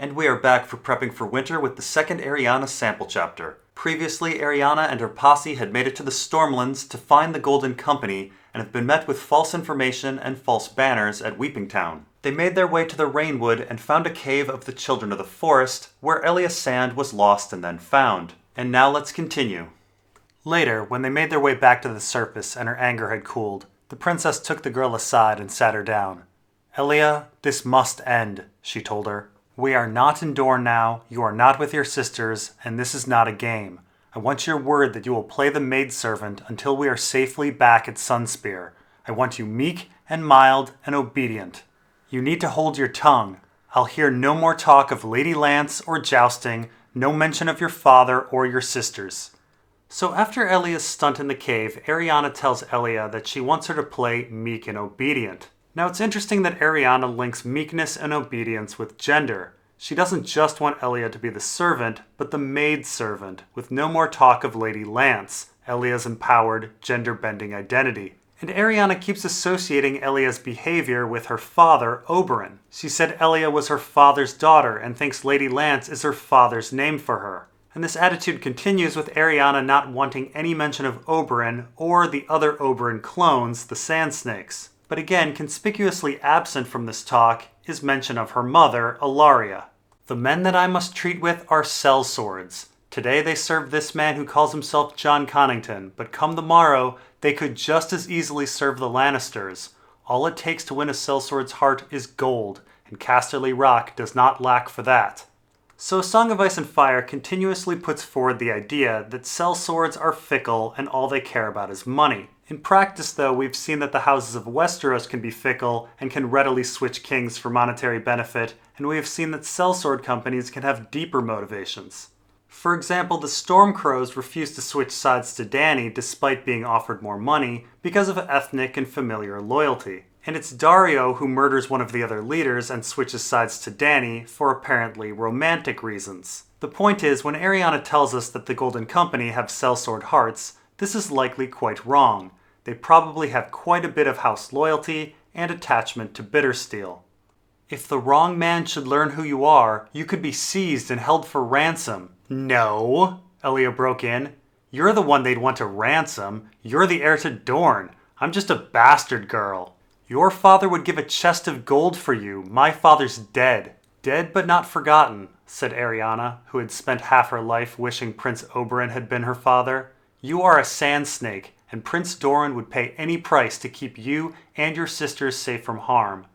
And we are back for prepping for winter with the second Arianna sample chapter. Previously, Arianna and her posse had made it to the Stormlands to find the Golden Company and have been met with false information and false banners at Weeping Town. They made their way to the Rainwood and found a cave of the Children of the Forest where Elia Sand was lost and then found. And now let's continue. Later, when they made their way back to the surface and her anger had cooled, the princess took the girl aside and sat her down. "Elia, this must end," she told her. "We are not in Dorne now, you are not with your sisters, and this is not a game. I want your word that you will play the maidservant until we are safely back at Sunspear. I want you meek and mild and obedient. You need to hold your tongue. I'll hear no more talk of Lady Lance or jousting, no mention of your father or your sisters." So after Elia's stunt in the cave, Arianna tells Elia that she wants her to play meek and obedient. Now it's interesting that Arianna links meekness and obedience with gender. She doesn't just want Elia to be the servant, but the maid-servant, with no more talk of Lady Lance, Elia's empowered, gender-bending identity. And Arianna keeps associating Elia's behavior with her father, Oberyn. She said Elia was her father's daughter and thinks Lady Lance is her father's name for her. And this attitude continues with Arianna not wanting any mention of Oberyn or the other Oberyn clones, the Sand Snakes. But again, conspicuously absent from this talk is mention of her mother, Ellaria. "The men that I must treat with are sellswords. Today they serve this man who calls himself Jon Connington, but come the morrow, they could just as easily serve the Lannisters. All it takes to win a sellsword's heart is gold, and Casterly Rock does not lack for that." So Song of Ice and Fire continuously puts forward the idea that sellswords are fickle and all they care about is money. In practice, though, we've seen that the houses of Westeros can be fickle and can readily switch kings for monetary benefit, and we have seen that sellsword companies can have deeper motivations. For example, the Stormcrows refuse to switch sides to Dany despite being offered more money because of ethnic and familiar loyalty. And it's Dario who murders one of the other leaders and switches sides to Dany for apparently romantic reasons. The point is, when Arianna tells us that the Golden Company have sellsword hearts, this is likely quite wrong. They probably have quite a bit of house loyalty and attachment to Bittersteel. "If the wrong man should learn who you are, you could be seized and held for ransom." "No," Elia broke in. "You're the one they'd want to ransom. You're the heir to Dorne. I'm just a bastard girl. Your father would give a chest of gold for you. My father's dead." "Dead but not forgotten," said Arianna, who had spent half her life wishing Prince Oberyn had been her father. "You are a sand snake, and Prince Doran would pay any price to keep you and your sisters safe from harm."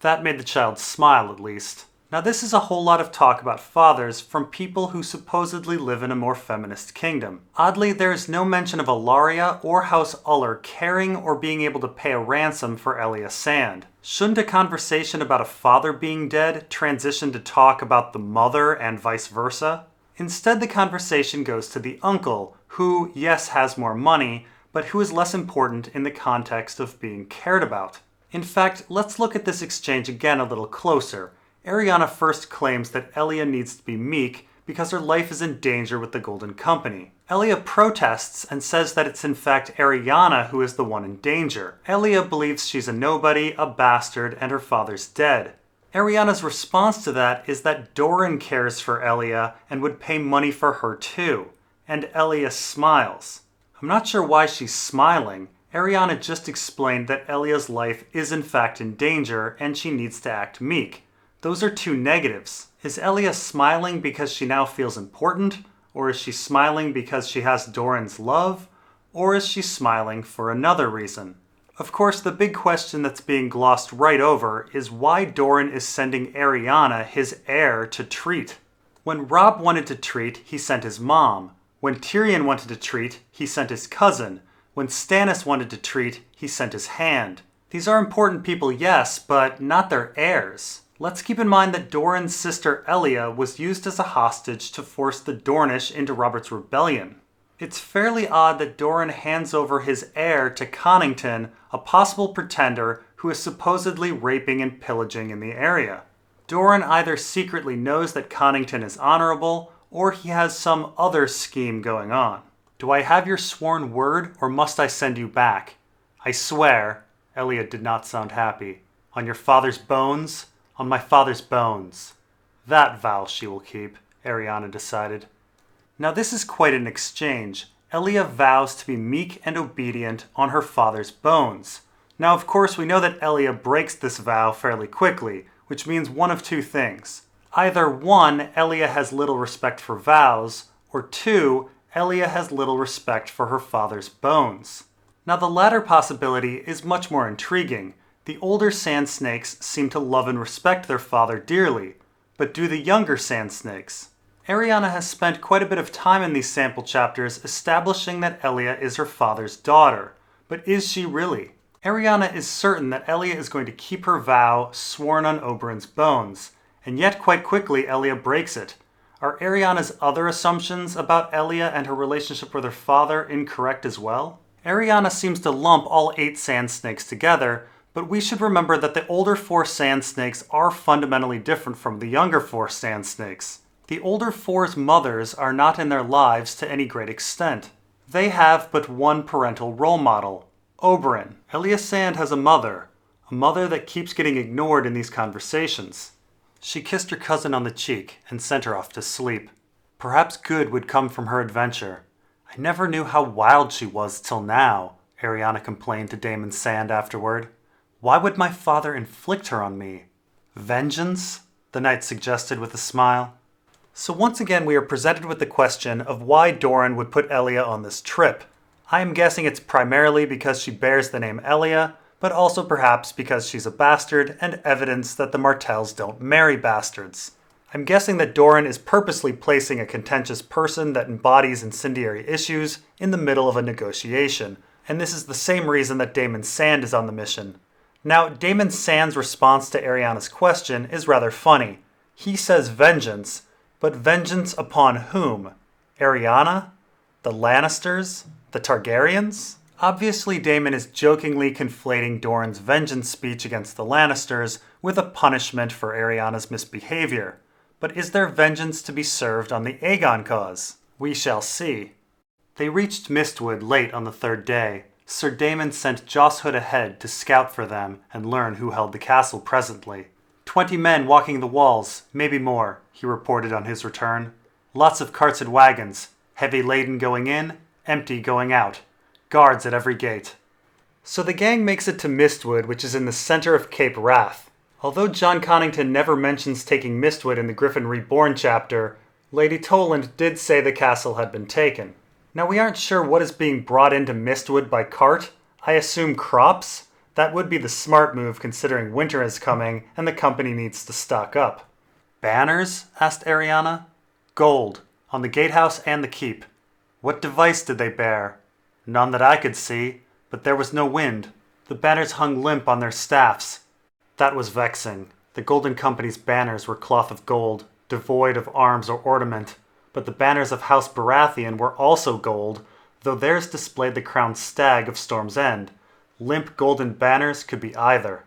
That made the child smile, at least. Now this is a whole lot of talk about fathers from people who supposedly live in a more feminist kingdom. Oddly, there is no mention of Ellaria or House Uller caring or being able to pay a ransom for Elia Sand. Shouldn't a conversation about a father being dead transition to talk about the mother and vice versa? Instead, the conversation goes to the uncle, who, yes, has more money, but who is less important in the context of being cared about. In fact, let's look at this exchange again a little closer. Arianna first claims that Elia needs to be meek because her life is in danger with the Golden Company. Elia protests and says that it's in fact Arianna who is the one in danger. Elia believes she's a nobody, a bastard, and her father's dead. Arianna's response to that is that Doran cares for Elia and would pay money for her too. And Elia smiles. I'm not sure why she's smiling. Arianna just explained that Elia's life is in fact in danger and she needs to act meek. Those are two negatives. Is Elia smiling because she now feels important? Or is she smiling because she has Doran's love? Or is she smiling for another reason? Of course, the big question that's being glossed right over is why Doran is sending Arianna, his heir, to treat. When Robb wanted to treat, he sent his mom. When Tyrion wanted to treat, he sent his cousin. When Stannis wanted to treat, he sent his hand. These are important people, yes, but not their heirs. Let's keep in mind that Doran's sister Elia was used as a hostage to force the Dornish into Robert's rebellion. It's fairly odd that Doran hands over his heir to Connington, a possible pretender who is supposedly raping and pillaging in the area. Doran either secretly knows that Connington is honorable, or he has some other scheme going on. "Do I have your sworn word, or must I send you back?" "I swear," Elia did not sound happy. "On your father's bones?" "On my father's bones." That vow she will keep, Arianne decided. Now this is quite an exchange. Elia vows to be meek and obedient on her father's bones. Now of course we know that Elia breaks this vow fairly quickly, which means one of two things. Either 1, Elia has little respect for vows, or 2, Elia has little respect for her father's bones. Now the latter possibility is much more intriguing. The older sand snakes seem to love and respect their father dearly, but do the younger sand snakes? Arianne has spent quite a bit of time in these sample chapters establishing that Elia is her father's daughter, but is she really? Arianne is certain that Elia is going to keep her vow sworn on Oberyn's bones, and yet quite quickly Elia breaks it. Are Arianne's other assumptions about Elia and her relationship with her father incorrect as well? Arianne seems to lump all 8 sand snakes together, but we should remember that the older 4 sand snakes are fundamentally different from the younger 4 sand snakes. The older 4's mothers are not in their lives to any great extent. They have but one parental role model, Oberyn. Elia Sand has a mother that keeps getting ignored in these conversations. She kissed her cousin on the cheek and sent her off to sleep. Perhaps good would come from her adventure. I never knew how wild she was till now, Arianne complained to Daemon Sand afterward. Why would my father inflict her on me? Vengeance? The knight suggested with a smile. So once again we are presented with the question of why Doran would put Elia on this trip. I am guessing it's primarily because she bears the name Elia, but also perhaps because she's a bastard and evidence that the Martells don't marry bastards. I'm guessing that Doran is purposely placing a contentious person that embodies incendiary issues in the middle of a negotiation, and this is the same reason that Daemon Sand is on the mission. Now, Daemon Sand's response to Arianne's question is rather funny. He says vengeance, but vengeance upon whom? Arianne? The Lannisters? The Targaryens? Obviously, Daemon is jokingly conflating Doran's vengeance speech against the Lannisters with a punishment for Arianne's misbehavior. But is there vengeance to be served on the Aegon cause? We shall see. They reached Mistwood late on the 3rd day. Sir Daemon sent Josshood ahead to scout for them and learn who held the castle presently. 20 men walking the walls, maybe more, he reported on his return. Lots of carts and wagons, heavy laden going in, empty going out. Guards at every gate. So the gang makes it to Mistwood, which is in the center of Cape Wrath. Although Jon Connington never mentions taking Mistwood in the Griffin Reborn chapter, Lady Toland did say the castle had been taken. Now we aren't sure what is being brought into Mistwood by cart. I assume crops? That would be the smart move considering winter is coming and the company needs to stock up. Banners? Asked Arianne. Gold, on the gatehouse and the keep. What device did they bear? None that I could see, but there was no wind. The banners hung limp on their staffs. That was vexing. The Golden Company's banners were cloth of gold, devoid of arms or ornament, but the banners of House Baratheon were also gold, though theirs displayed the crowned stag of Storm's End. Limp golden banners could be either.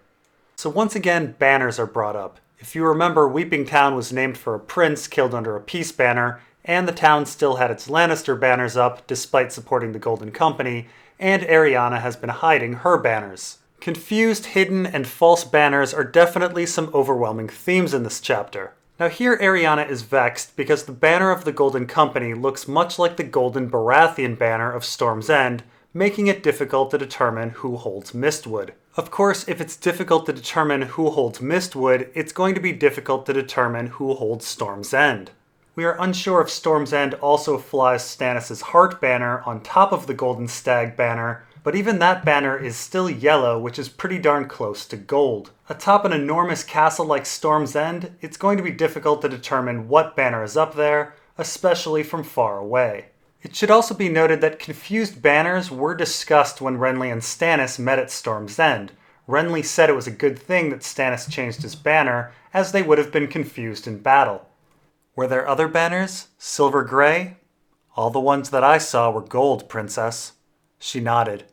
So once again, banners are brought up. If you remember, Weeping Town was named for a prince killed under a peace banner, and the town still had its Lannister banners up despite supporting the Golden Company, and Arianne has been hiding her banners. Confused, hidden, and false banners are definitely some overwhelming themes in this chapter. Now here Arianne is vexed because the banner of the Golden Company looks much like the Golden Baratheon banner of Storm's End, making it difficult to determine who holds Mistwood. Of course, if it's difficult to determine who holds Mistwood, it's going to be difficult to determine who holds Storm's End. We are unsure if Storm's End also flies Stannis' Heart banner on top of the Golden Stag banner, but even that banner is still yellow, which is pretty darn close to gold. Atop an enormous castle like Storm's End, it's going to be difficult to determine what banner is up there, especially from far away. It should also be noted that confused banners were discussed when Renly and Stannis met at Storm's End. Renly said it was a good thing that Stannis changed his banner, as they would have been confused in battle. Were there other banners? Silver gray? All the ones that I saw were gold, Princess. She nodded.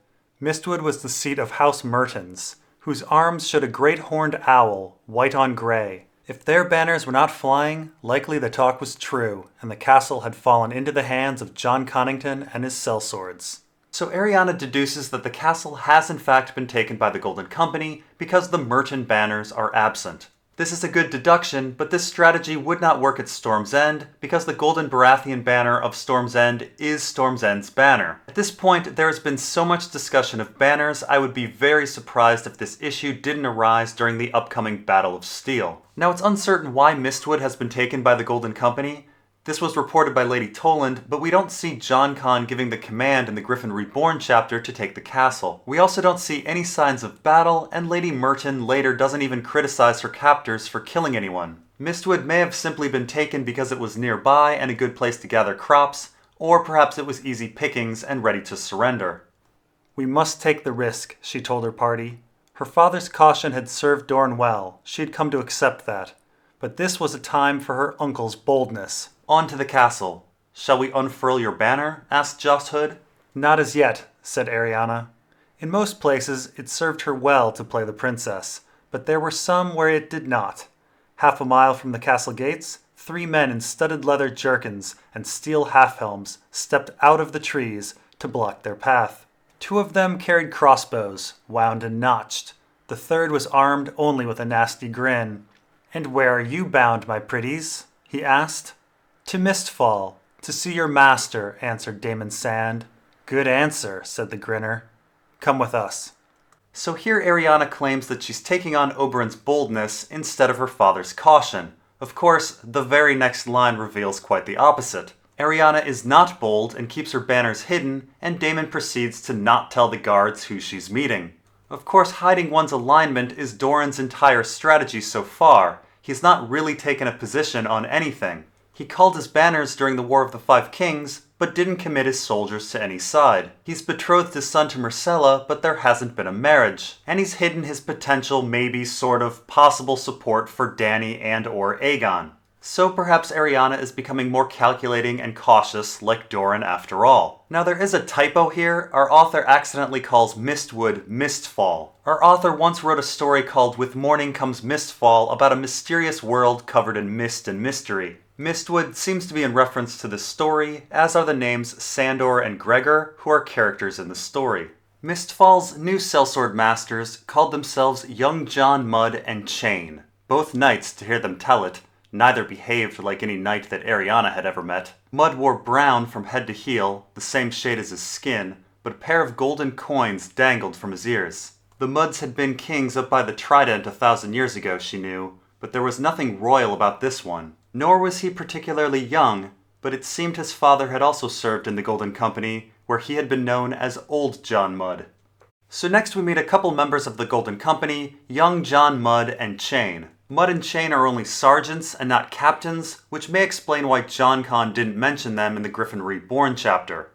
Mistwood was the seat of House Mertens, whose arms showed a great horned owl, white on gray. If their banners were not flying, likely the talk was true, and the castle had fallen into the hands of Jon Connington and his sellswords. So Arianne deduces that the castle has in fact been taken by the Golden Company because the Merton banners are absent. This is a good deduction, but this strategy would not work at Storm's End, because the Golden Baratheon banner of Storm's End is Storm's End's banner. At this point, there has been so much discussion of banners, I would be very surprised if this issue didn't arise during the upcoming Battle of Steel. Now, it's uncertain why Mistwood has been taken by the Golden Company. This was reported by Lady Toland, but we don't see Jon Con giving the command in the Griffin Reborn chapter to take the castle. We also don't see any signs of battle, and Lady Merton later doesn't even criticize her captors for killing anyone. Mistwood may have simply been taken because it was nearby and a good place to gather crops, or perhaps it was easy pickings and ready to surrender. "We must take the risk," she told her party. Her father's caution had served Dorne well. She had come to accept that. But this was a time for her uncle's boldness. "On to the castle. Shall we unfurl your banner?" asked Joss Hood. "Not as yet," said Arianne. In most places, it served her well to play the princess, but there were some where it did not. Half a mile from the castle gates, 3 men in studded leather jerkins and steel half-helms stepped out of the trees to block their path. 2 of them carried crossbows, wound and notched. The third was armed only with a nasty grin. "And where are you bound, my pretties?" he asked. "To Mistfall, to see your master," answered Daemon Sand. "Good answer," said the grinner. "Come with us." So here Arianne claims that she's taking on Oberyn's boldness instead of her father's caution. Of course, the very next line reveals quite the opposite. Arianne is not bold and keeps her banners hidden, and Daemon proceeds to not tell the guards who she's meeting. Of course, hiding one's alignment is Doran's entire strategy so far. He's not really taken a position on anything. He called his banners during the War of the Five Kings, but didn't commit his soldiers to any side. He's betrothed his son to Myrcella, but there hasn't been a marriage. And he's hidden his potential, maybe sort of possible support for Dany and or Aegon. So perhaps Arianne is becoming more calculating and cautious, like Doran after all. Now there is a typo here. Our author accidentally calls Mistwood Mistfall. Our author once wrote a story called With Morning Comes Mistfall about a mysterious world covered in mist and mystery. Mistwood seems to be in reference to the story, as are the names Sandor and Gregor, who are characters in the story. Mistfall's new sellsword masters called themselves Young John Mudd and Chain. Both knights, to hear them tell it. Neither behaved like any knight that Arianne had ever met. Mudd wore brown from head to heel, the same shade as his skin, but a pair of golden coins dangled from his ears. The Mudds had been kings up by the Trident 1,000 years ago, she knew, but there was nothing royal about this one. Nor was he particularly young, but it seemed his father had also served in the Golden Company, where he had been known as Old John Mudd. So next we meet a couple members of the Golden Company, Young John Mudd and Chain. Mudd and Chain are only sergeants and not captains, which may explain why Jon Con didn't mention them in the Griffin Reborn chapter.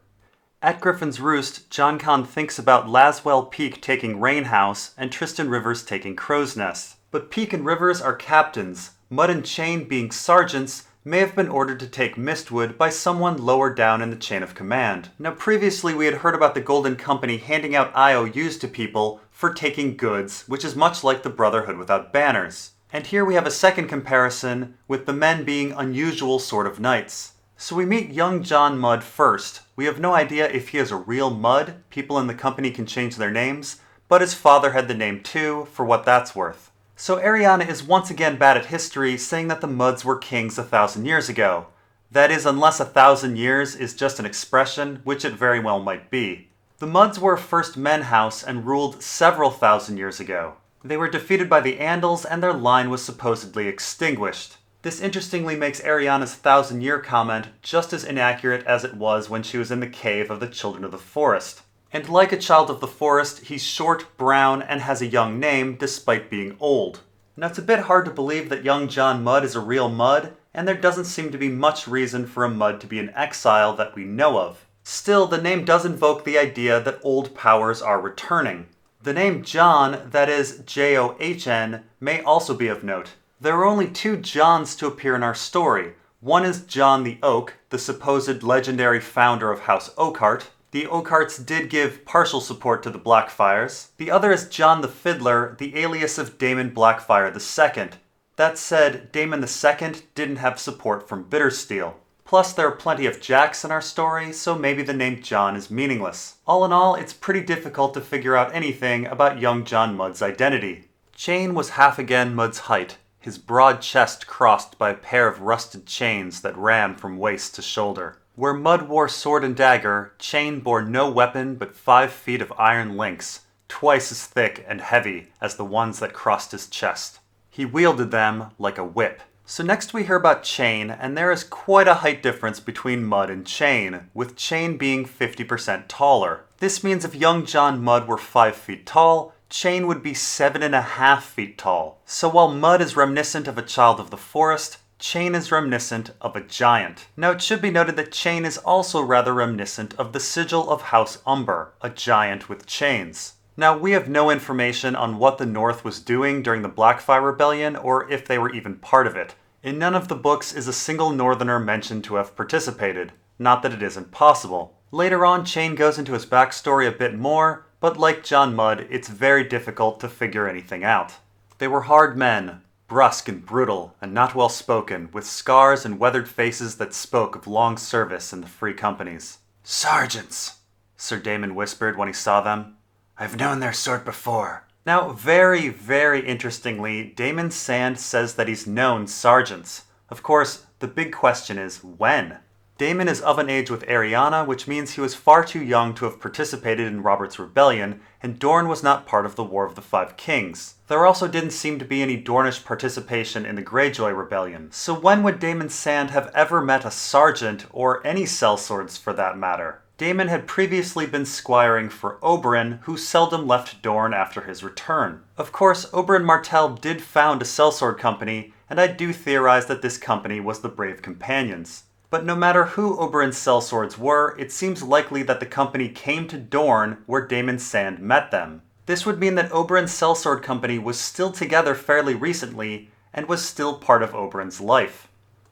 At Griffin's Roost, Jon Con thinks about Laswell Peake taking Rain House and Tristan Rivers taking Crow's Nest. But Peake and Rivers are captains. Mudd and Chain, being sergeants, may have been ordered to take Mistwood by someone lower down in the chain of command. Now previously we had heard about the Golden Company handing out IOUs to people for taking goods, which is much like the Brotherhood without banners. And here we have a second comparison with the men being unusual sort of knights. So we meet young John Mudd first. We have no idea if he is a real Mudd, people in the company can change their names, but his father had the name too, for what that's worth. So Arianne is once again bad at history, saying that the Mudds were kings 1,000 years ago. That is, unless 1,000 years is just an expression, which it very well might be. The Mudds were a first men house and ruled several thousand years ago. They were defeated by the Andals and their line was supposedly extinguished. This interestingly makes Arianne's 1,000-year comment just as inaccurate as it was when she was in the cave of the Children of the Forest. And like a child of the forest, he's short, brown, and has a young name despite being old. Now it's a bit hard to believe that young John Mudd is a real Mudd, and there doesn't seem to be much reason for a Mudd to be in exile that we know of. Still, the name does invoke the idea that old powers are returning. The name John, that is John, may also be of note. There are only 2 Johns to appear in our story. One is John the Oak, the supposed legendary founder of House Oakheart. The Oakhearts did give partial support to the Blackfyres. The other is John the Fiddler, the alias of Daemon Blackfyre II. That said, Daemon II didn't have support from Bittersteel. Plus, there are plenty of Jacks in our story, so maybe the name John is meaningless. All in all, it's pretty difficult to figure out anything about young John Mudd's identity. Chain was half again Mudd's height. his broad chest crossed by a pair of rusted chains that ran from waist to shoulder. Where Mudd wore sword and dagger, Cheyne bore no weapon but 5 feet of iron links, twice as thick and heavy as the ones that crossed his chest. He wielded them like a whip. So next we hear about Cheyne, and there is quite a height difference between Mudd and Cheyne, with Cheyne being 50% taller. This means if young John Mudd were 5 feet tall, Cheyne would be 7.5 feet tall. So while Mudd is reminiscent of a child of the forest, Cheyne is reminiscent of a giant. Now it should be noted that Cheyne is also rather reminiscent of the sigil of House Umber, a giant with chains. Now we have no information on what the North was doing during the Blackfyre Rebellion or if they were even part of it. In none of the books is a single Northerner mentioned to have participated, not that it isn't possible. Later on, Cheyne goes into his backstory a bit more, but like John Mudd, it's very difficult to figure anything out. They were hard men, brusque and brutal, and not well spoken, with scars and weathered faces that spoke of long service in the free companies. "Sergeants," Sir Daemon whispered when he saw them. "I've known their sort before." Now, very, very interestingly, Daemon Sand says that he's known sergeants. Of course, the big question is, when? Daemon is of an age with Arianna, which means he was far too young to have participated in Robert's rebellion, and Dorne was not part of the War of the Five Kings. There also didn't seem to be any Dornish participation in the Greyjoy rebellion. So when would Daemon Sand have ever met a sergeant, or any sellswords for that matter? Daemon had previously been squiring for Oberyn, who seldom left Dorne after his return. Of course, Oberyn Martell did found a sellsword company, and I do theorize that this company was the Brave Companions. But no matter who Oberyn's sellswords were, it seems likely that the company came to Dorne where Daemon Sand met them. This would mean that Oberyn's sellsword company was still together fairly recently, and was still part of Oberyn's life.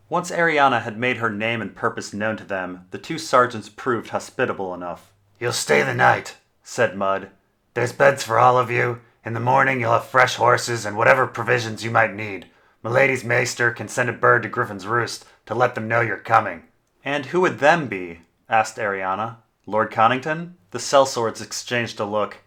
Once Arianna had made her name and purpose known to them, the two sergeants proved hospitable enough. "You'll stay the night," said Mudd. "There's beds for all of you. In the morning you'll have fresh horses and whatever provisions you might need. Milady's maester can send a bird to Griffin's Roost to let them know you're coming." "And who would them be?" asked Arianna. "Lord Connington?" The sellswords exchanged a look.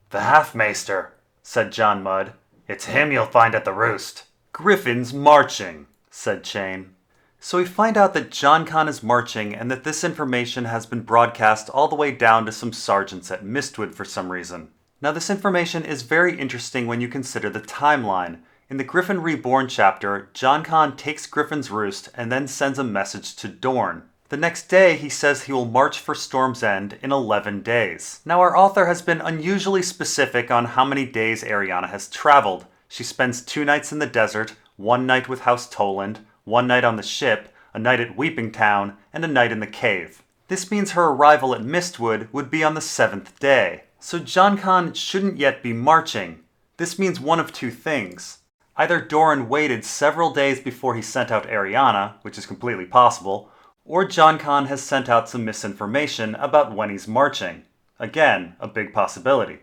"The half-maester," said John Mudd. "It's him you'll find at the Roost." "Griffin's marching," said Cheyne. So we find out that Jon Con is marching and that this information has been broadcast all the way down to some sergeants at Mistwood for some reason. Now this information is very interesting when you consider the timeline. In the Griffin Reborn chapter, Jon Con takes Griffin's Roost and then sends a message to Dorne. The next day, he says he will march for Storm's End in 11 days. Now our author has been unusually specific on how many days Arianna has traveled. She spends 2 nights in the desert, 1 night with House Toland, 1 night on the ship, a night at Weeping Town, and a night in the cave. This means her arrival at Mistwood would be on the 7th day. So Jon Con shouldn't yet be marching. This means one of 2 things. Either Doran waited several days before he sent out Arianna, which is completely possible, or Jon Con has sent out some misinformation about when he's marching. Again, a big possibility.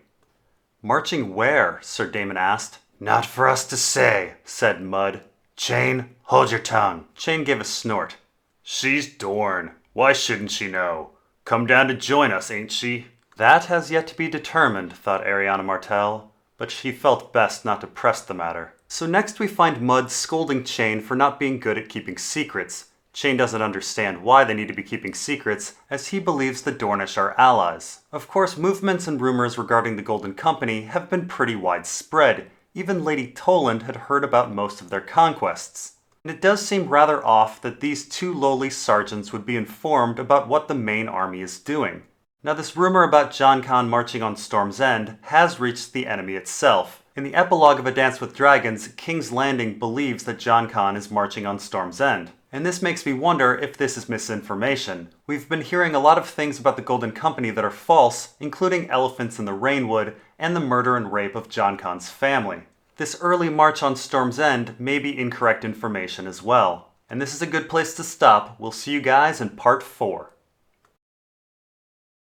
"Marching where?" Sir Daemon asked. "Not for us to say," said Mudd. "Cheyne, hold your tongue." Cheyne gave a snort. "She's Dorne. Why shouldn't she know? Come down to join us, ain't she?" That has yet to be determined, thought Arianna Martell, but she felt best not to press the matter. So next we find Mudd scolding Cheyne for not being good at keeping secrets. Cheyne doesn't understand why they need to be keeping secrets, as he believes the Dornish are allies. Of course, movements and rumors regarding the Golden Company have been pretty widespread. Even Lady Toland had heard about most of their conquests. And it does seem rather off that these 2 lowly sergeants would be informed about what the main army is doing. Now this rumor about Jon Con marching on Storm's End has reached the enemy itself. In the epilogue of A Dance with Dragons, King's Landing believes that Jon Con is marching on Storm's End. And this makes me wonder if this is misinformation. We've been hearing a lot of things about the Golden Company that are false, including elephants in the Rainwood and the murder and rape of Jon Con's family. This early march on Storm's End may be incorrect information as well. And this is a good place to stop. We'll see you guys in part 4.